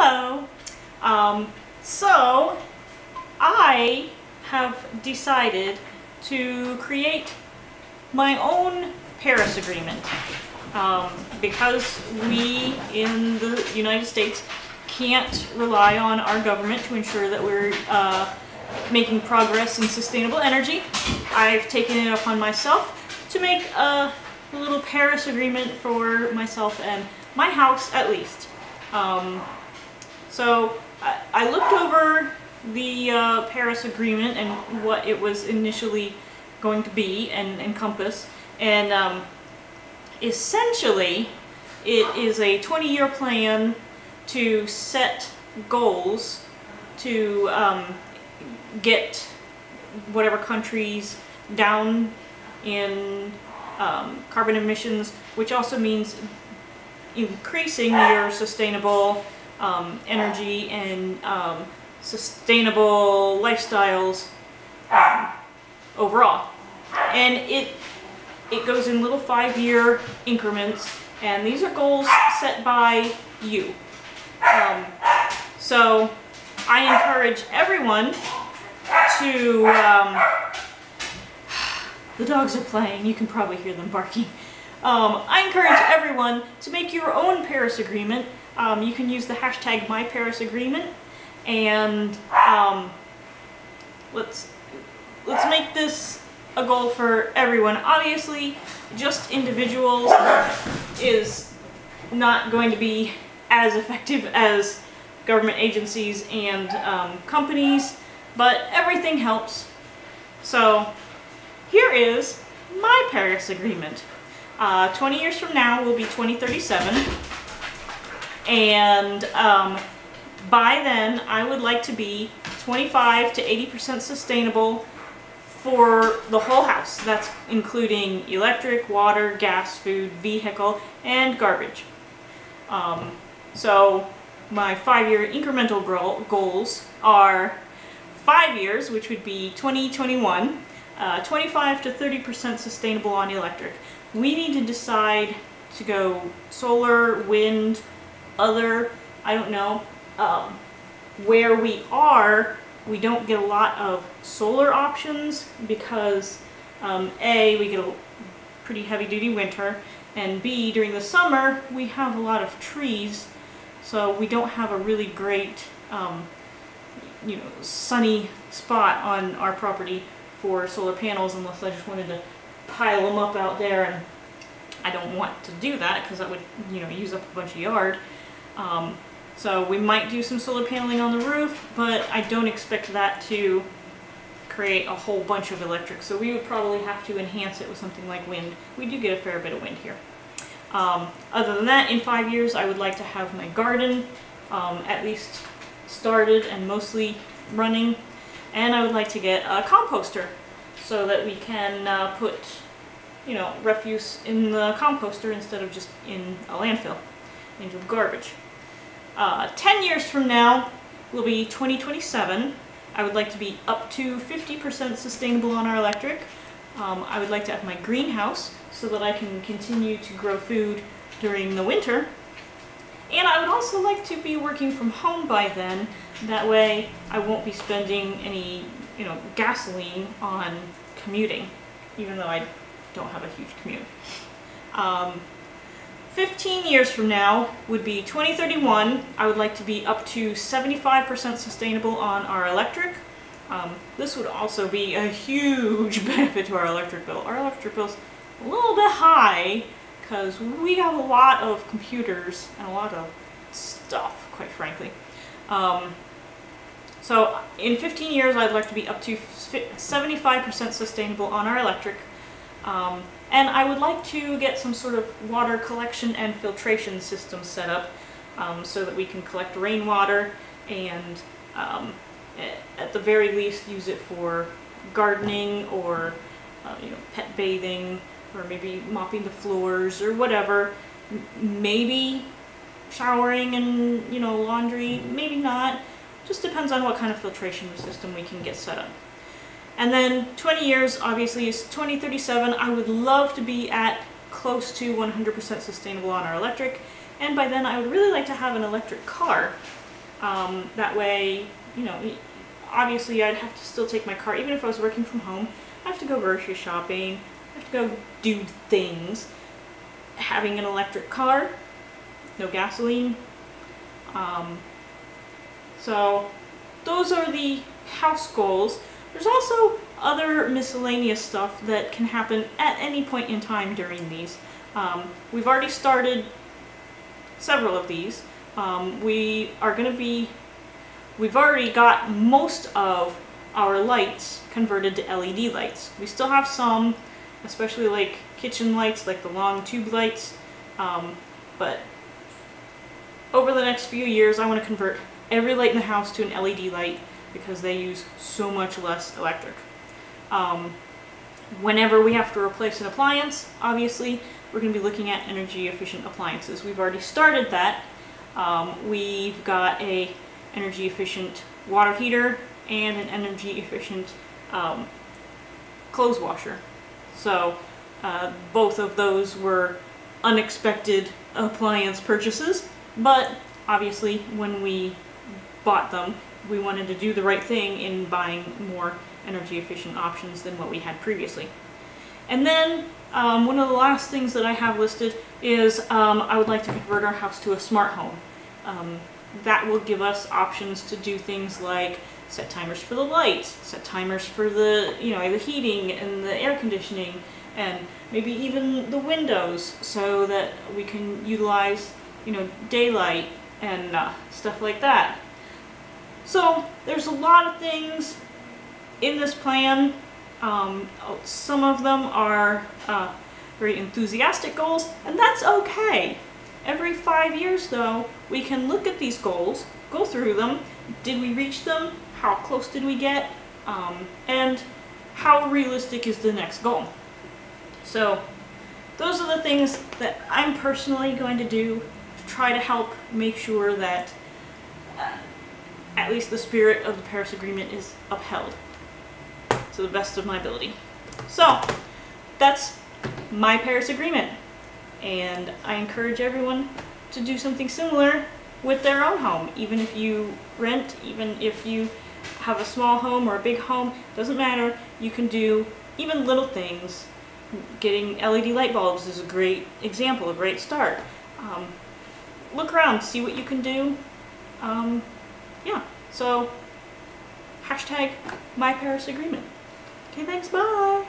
Hello. So I have decided to create my own Paris Agreement because we in the United States can't rely on our government to ensure that we're making progress in sustainable energy. I've taken it upon myself to make a little Paris Agreement for myself and my house at least. So I looked over the Paris Agreement and what it was initially going to be and encompass, and essentially it is a 20-year plan to set goals to get whatever countries down in carbon emissions, which also means increasing your sustainable energy and sustainable lifestyles overall. And it goes in little 5-year increments, and these are goals set by you. So I encourage everyone to the dogs are playing, you can probably hear them barking. I encourage everyone to make your own Paris Agreement. You can use the hashtag #MyParisAgreement, and let's make this a goal for everyone. Obviously, just individuals is not going to be as effective as government agencies and companies, but everything helps. So here is my Paris Agreement. 20 years from now will be 2037, and by then I would like to be 25 to 80% sustainable for the whole house. That's including electric, water, gas, food, vehicle, and garbage. So my 5-year incremental goals are 5 years, which would be 2021, 25 to 30% sustainable on electric. We need to decide to go solar, wind, other, I don't know. Where we are, we don't get a lot of solar options because A, we get a pretty heavy-duty winter, and B, during the summer we have a lot of trees, so we don't have a really great sunny spot on our property for solar panels, unless I just wanted to pile them up out there, and I don't want to do that because that would use up a bunch of yard. So we might do some solar paneling on the roof, but I don't expect that to create a whole bunch of electric, so we would probably have to enhance it with something like wind. We do get a fair bit of wind here. Other than that, in 5 years I would like to have my garden at least started and mostly running, and I would like to get a composter so that we can put refuse in the composter instead of just in a landfill into garbage. 10 years from now will be 2027. I would like to be up to 50% sustainable on our electric. I would like to have my greenhouse so that I can continue to grow food during the winter. And I would also like to be working from home by then. That way I won't be spending any gasoline on commuting, even though I don't have a huge commute. 15 years from now would be 2031. I would like to be up to 75% sustainable on our electric. This would also be a huge benefit to our electric bill. Our electric bill's a little bit high because we have a lot of computers and a lot of stuff, quite frankly. So in 15 years I'd like to be up to 75% sustainable on our electric. And I would like to get some sort of water collection and filtration system set up so that we can collect rainwater and at the very least use it for gardening or pet bathing, or maybe mopping the floors or whatever. Maybe showering and laundry, maybe not. Just depends on what kind of filtration system we can get set up. And then 20 years obviously is 2037. I would love to be at close to 100% sustainable on our electric, and by then I would really like to have an electric car. That way, you know, obviously I'd have to still take my car, even if I was working from home. I have to go grocery shopping, I have to go do things. Having an electric car, no gasoline. So those are the house goals. There's also other miscellaneous stuff that can happen at any point in time during these. We've already started several of these. We've already got most of our lights converted to LED lights. We still have some, especially like kitchen lights, like the long tube lights, but over the next few years I want to convert every light in the house to an LED light because they use so much less electric. Whenever we have to replace an appliance, obviously we're going to be looking at energy efficient appliances. We've already started that. We've got a energy efficient water heater and an energy efficient clothes washer. So both of those were unexpected appliance purchases, but obviously when we bought them, we wanted to do the right thing in buying more energy efficient options than what we had previously. And then one of the last things that I have listed is I would like to convert our house to a smart home. That will give us options to do things like set timers for the lights, set timers for the, you know, the heating and the air conditioning, and maybe even the windows, so that we can utilize, you know, daylight and stuff like that. So there's a lot of things in this plan. Some of them are very enthusiastic goals, and that's okay. Every 5 years though, we can look at these goals, go through them. Did we reach them? How close did we get? And how realistic is the next goal? So those are the things that I'm personally going to do to try to help make sure that at least the spirit of the Paris Agreement is upheld to the best of my ability. So that's my Paris Agreement, and I encourage everyone to do something similar with their own home. Even if you rent, even if you have a small home or a big home, doesn't matter. You can do even little things. Getting LED light bulbs is a great example, a great start. Look around, see what you can do. Yeah, so hashtag my Paris Agreement. Okay, thanks, bye.